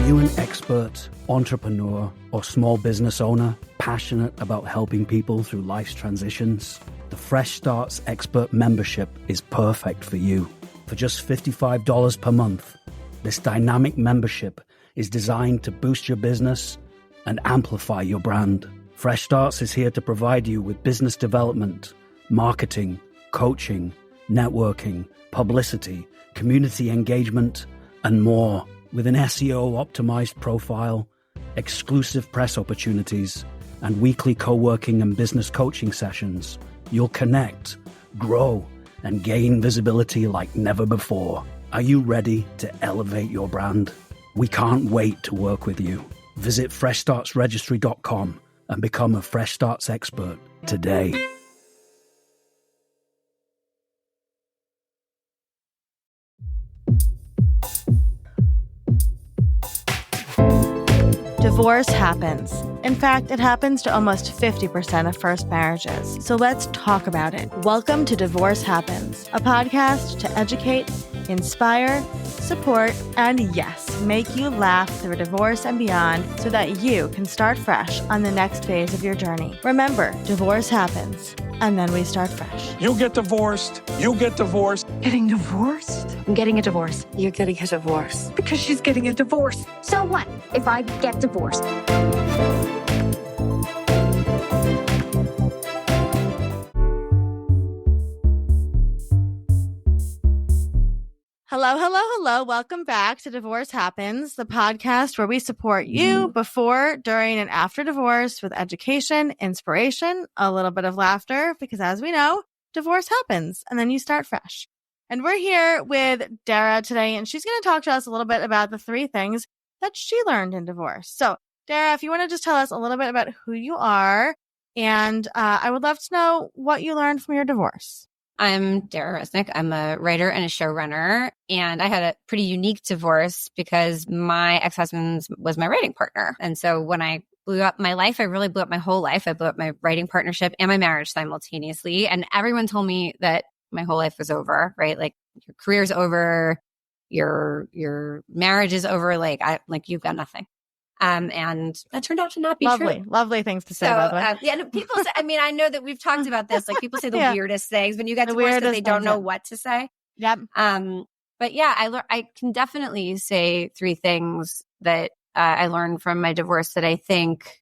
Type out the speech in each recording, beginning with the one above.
you an expert, entrepreneur, or small business owner passionate about helping people through life's transitions? The Fresh Starts Expert membership is perfect for you. For just $55 per month, this dynamic membership is designed to boost your business and amplify your brand. Fresh Starts is here to provide you with business development, marketing, coaching, networking, publicity, community engagement, and more. With an SEO-optimized profile, exclusive press opportunities, and weekly co-working and business coaching sessions, you'll connect, grow, and gain visibility like never before. Are you ready to elevate your brand? We can't wait to work with you. Visit freshstartsregistry.com and become a Fresh Starts expert today. Divorce happens. In fact, it happens to almost 50% of first marriages. So let's talk about it. Welcome to Divorce Happens, a podcast to educate, inspire, support, and yes, make you laugh through divorce and beyond so that you can start fresh on the next phase of your journey. Remember, divorce happens, and then we start fresh. You get divorced. You get divorced. Getting divorced? I'm getting a divorce. You're getting a divorce. Because she's getting a divorce. So what if I get divorced? Hello, hello, hello. Welcome back to Divorce Happens, the podcast where we support you before, during, and after divorce with education, inspiration, a little bit of laughter, because as we know, divorce happens and then you start fresh. And we're here with Dara today, and she's going to talk to us a little bit about the 3 things that she learned in divorce. So, Dara, if you want to just tell us a little bit about who you are, and I would love to know what you learned from your divorce. I'm Dara Resnik. I'm a writer and a showrunner, and I had a pretty unique divorce because my ex-husband was my writing partner. And so when I blew up my life, I really blew up my whole life. I blew up my writing partnership and my marriage simultaneously. And everyone told me that my whole life was over, right? Like your career's over, your marriage is over, like you've got nothing. And that turned out to not be true. Lovely things to say, by the way. Yeah, no, people say, I mean, I know that we've talked about this. Like people say the weirdest things when you get divorced that they don't know what to say. Yep. But yeah, I can definitely say 3 things that I learned from my divorce that I think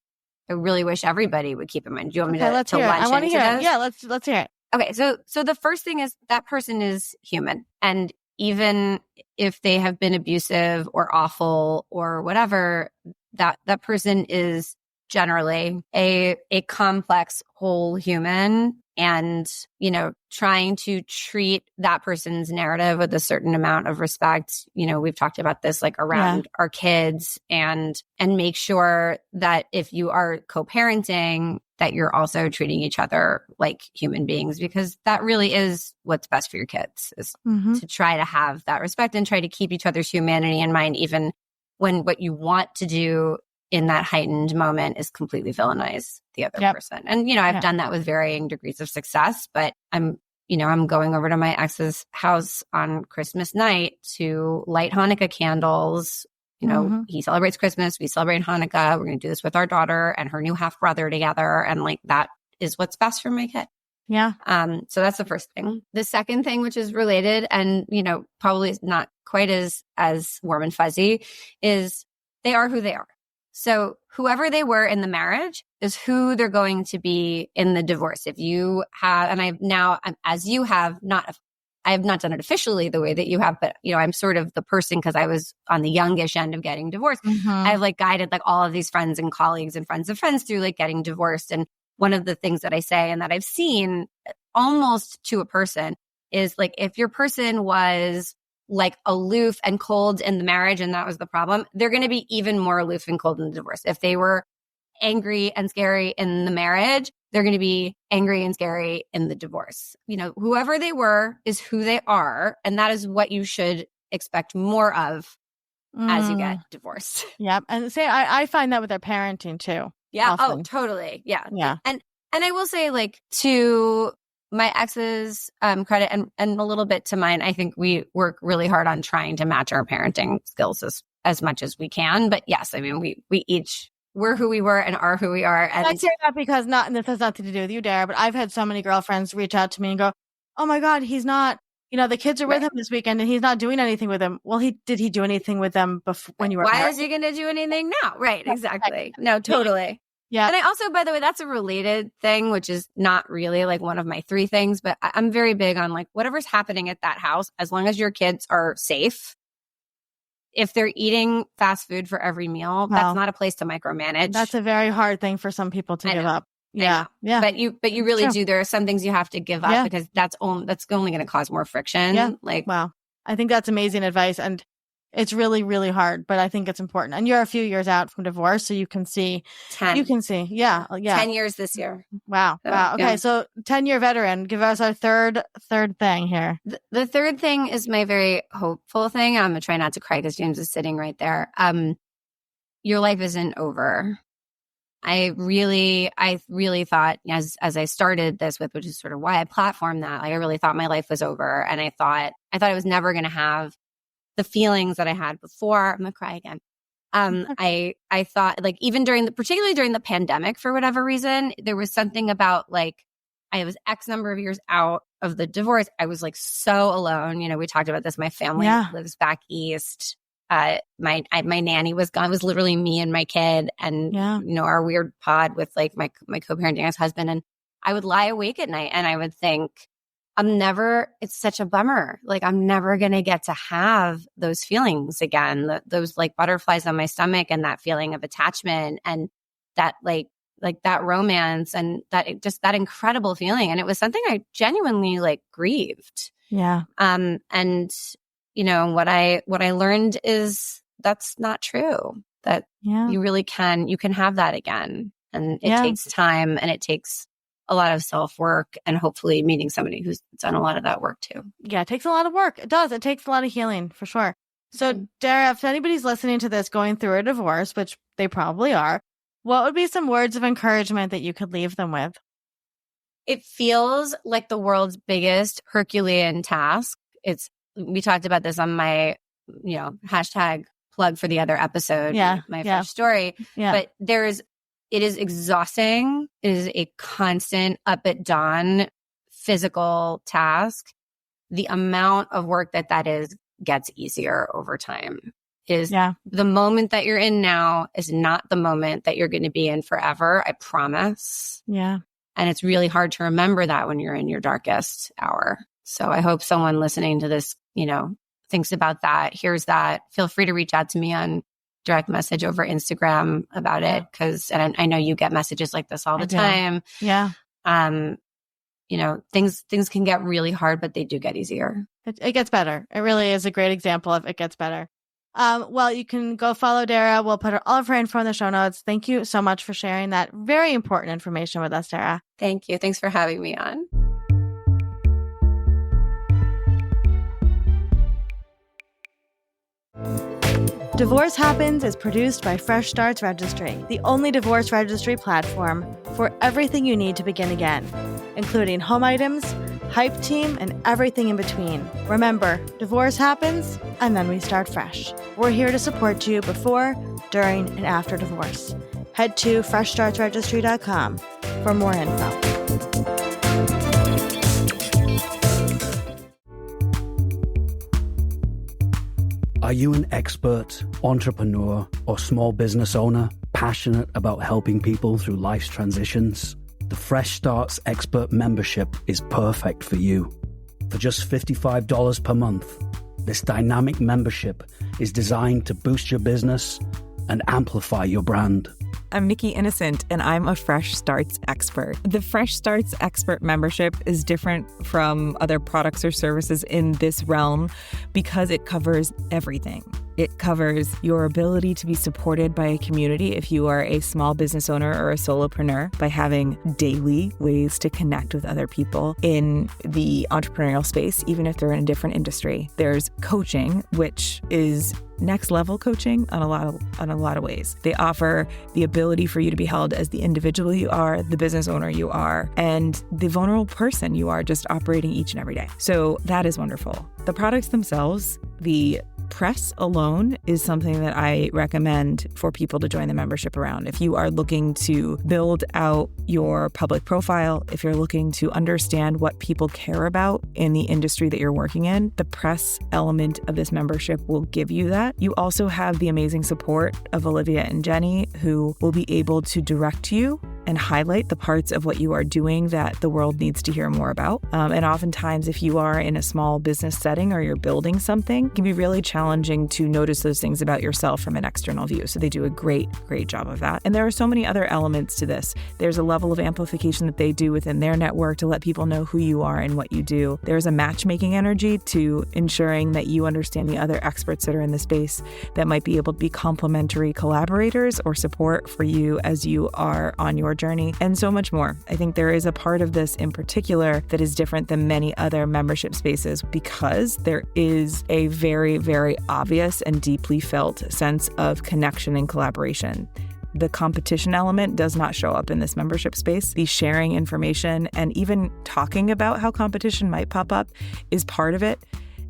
I really wish everybody would keep in mind. Do you want me to let's hear it. I want to hear it. Yeah, let's hear it. Okay, so the first thing is that person is human, and even if they have been abusive or awful or whatever, that person is generally a complex whole human, and trying to treat that person's narrative with a certain amount of respect. We've talked about this like around our kids, and make sure that if you are co-parenting, that you're also treating each other like human beings, because that really is what's best for your kids, is to try to have that respect and try to keep each other's humanity in mind, even when what you want to do in that heightened moment is completely villainize the other person. And, I've done that with varying degrees of success, but I'm going over to my ex's house on Christmas night to light Hanukkah candles. He celebrates Christmas. We celebrate Hanukkah. We're going to do this with our daughter and her new half brother together. And like, that is what's best for my kid. Yeah. So that's the first thing. The second thing, which is related and, probably not quite as warm and fuzzy, is they are who they are. So whoever they were in the marriage is who they're going to be in the divorce. If you have, and I've now, as you have not, I have not done it officially the way that you have, but I'm sort of the person, because I was on the youngish end of getting divorced. I've like guided like all of these friends and colleagues and friends of friends through like getting divorced. And one of the things that I say and that I've seen almost to a person is like, if your person was like aloof and cold in the marriage and that was the problem, they're going to be even more aloof and cold in the divorce. If they were angry and scary in the marriage, they're going to be angry and scary in the divorce. Whoever they were is who they are. And that is what you should expect more of as you get divorced. Yeah. And I find that with their parenting too. Yeah. Often. Oh, totally. Yeah. Yeah. And I will say, like, to my ex's credit and a little bit to mine, I think we work really hard on trying to match our parenting skills as much as we can. But yes, I mean, we each we're who we were and are who we are. And I say that because and this has nothing to do with you, Dara, but I've had so many girlfriends reach out to me and go, oh my God, he's not, the kids are with him this weekend and he's not doing anything with them. Well, did he do anything with them before when you were Why married? is he going to do anything now? Right. Exactly. No, totally. Yeah. And I also, by the way, that's a related thing, which is not really like one of my 3 things, but I'm very big on like whatever's happening at that house, as long as your kids are safe. If they're eating fast food for every meal, that's not a place to micromanage. That's a very hard thing for some people to give up. Yeah. Yeah. But you really do. There are some things you have to give up because that's only going to cause more friction. Yeah. Like, wow. I think that's amazing advice. And it's really, really hard, but I think it's important. And you're a few years out from divorce, so you can see. 10. You can see. Yeah. Yeah. 10 years this year. Wow. So, wow. Okay. So 10-year veteran, give us our third thing here. The third thing is my very hopeful thing. I'm going to try not to cry because James is sitting right there. Your life isn't over. I really thought as I started this with, which is sort of why I platformed that, like I really thought my life was over. And I thought I was never going to have the feelings that I had before. I'm going to cry again. I thought like even particularly during the pandemic, for whatever reason, there was something about like, I was X number of years out of the divorce. I was like so alone. We talked about this. My family lives back east. My nanny was gone. It was literally me and my kid and, our weird pod with like my co-parenting ex-husband. And I would lie awake at night and I would think, it's such a bummer. Like I'm never going to get to have those feelings again, those like butterflies on my stomach and that feeling of attachment and that like that romance and that incredible feeling. And it was something I genuinely like grieved. Yeah. And what I learned is that's not true. That you really you can have that again. And it takes time and it takes a lot of self-work and hopefully meeting somebody who's done a lot of that work too. Yeah, it takes a lot of work. It does. It takes a lot of healing for sure. So Dara, if anybody's listening to this going through a divorce, which they probably are, what would be some words of encouragement that you could leave them with? It feels like the world's biggest Herculean task. We talked about this on my, hashtag plug for the other episode, my first story. Yeah. But it is exhausting. It is a constant up at dawn physical task. The amount of work that is gets easier over time. The moment that you're in now is not the moment that you're going to be in forever. I promise. Yeah. And it's really hard to remember that when you're in your darkest hour. So I hope someone listening to this, thinks about that, hears that. Feel free to reach out to me on direct message over Instagram about it. And I know you get messages like this all the time. Yeah. Things can get really hard, but they do get easier. It gets better. It really is a great example of it gets better. Well, you can go follow Dara. We'll put all of her info in the show notes. Thank you so much for sharing that very important information with us, Dara. Thank you. Thanks for having me on. Divorce Happens is produced by Fresh Starts Registry, the only divorce registry platform for everything you need to begin again, including home items, hype team, and everything in between. Remember, divorce happens, and then we start fresh. We're here to support you before, during, and after divorce. Head to freshstartsregistry.com for more info. Are you an expert, entrepreneur, or small business owner passionate about helping people through life's transitions? The Fresh Starts Expert membership is perfect for you. For just $55 per month, this dynamic membership is designed to boost your business and amplify your brand. I'm Nikki Innocent, and I'm a Fresh Starts expert. The Fresh Starts expert membership is different from other products or services in this realm because it covers everything. It covers your ability to be supported by a community if you are a small business owner or a solopreneur by having daily ways to connect with other people in the entrepreneurial space, even if they're in a different industry. There's coaching, which is next level coaching on a lot of ways. They offer the ability for you to be held as the individual you are, the business owner you are, and the vulnerable person you are just operating each and every day. So that is wonderful. The products themselves, the press alone is something that I recommend for people to join the membership around. If you are looking to build out your public profile, if you're looking to understand what people care about in the industry that you're working in, the press element of this membership will give you that. You also have the amazing support of Olivia and Jenny, who will be able to direct you and highlight the parts of what you are doing that the world needs to hear more about. And oftentimes, if you are in a small business setting or you're building something, it can be really challenging to notice those things about yourself from an external view. So they do a great job of that. And there are so many other elements to this. There's a level of amplification that they do within their network to let people know who you are and what you do. There's a matchmaking energy to ensuring that you understand the other experts that are in the space that might be able to be complementary collaborators or support for you as you are on your journey, and so much more. I think there is a part of this in particular that is different than many other membership spaces because there is a very, very obvious and deeply felt sense of connection and collaboration. The competition element does not show up in this membership space. The sharing information and even talking about how competition might pop up is part of it.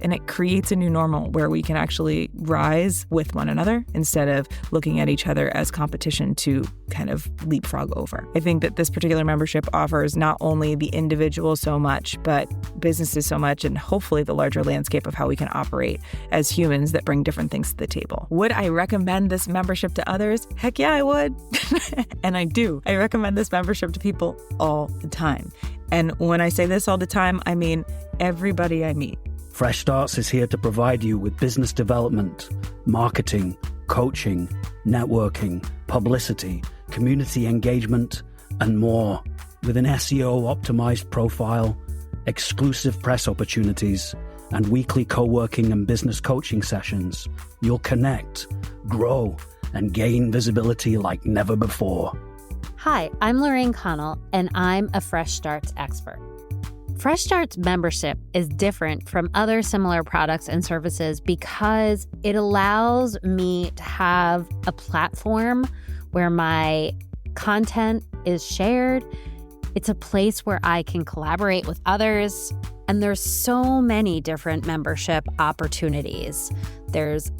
And it creates a new normal where we can actually rise with one another instead of looking at each other as competition to kind of leapfrog over. I think that this particular membership offers not only the individual so much, but businesses so much, and hopefully the larger landscape of how we can operate as humans that bring different things to the table. Would I recommend this membership to others? Heck yeah, I would. And I do. I recommend this membership to people all the time. And when I say this all the time, I mean everybody I meet. Fresh Starts is here to provide you with business development, marketing, coaching, networking, publicity, community engagement, and more. With an SEO-optimized profile, exclusive press opportunities, and weekly co-working and business coaching sessions, you'll connect, grow, and gain visibility like never before. Hi, I'm Lorraine Connell, and I'm a Fresh Starts expert. Fresh Starts membership is different from other similar products and services because it allows me to have a platform where my content is shared. It's a place where I can collaborate with others. And there's so many different membership opportunities. There's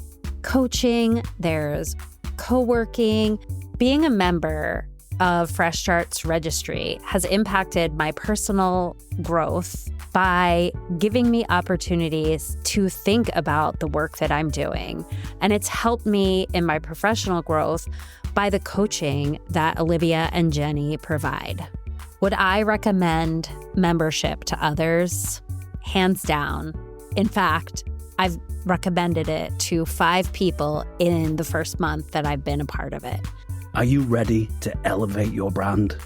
coaching, there's co-working. Being a member of Fresh Starts Registry has impacted my personal growth by giving me opportunities to think about the work that I'm doing. And it's helped me in my professional growth by the coaching that Olivia and Jenny provide. Would I recommend membership to others? Hands down. In fact, I've recommended it to 5 people in the first month that I've been a part of it. Are you ready to elevate your brand?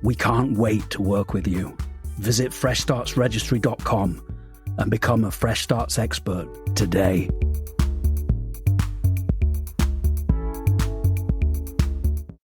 We can't wait to work with you. Visit freshstartsregistry.com and become a Fresh Starts expert today.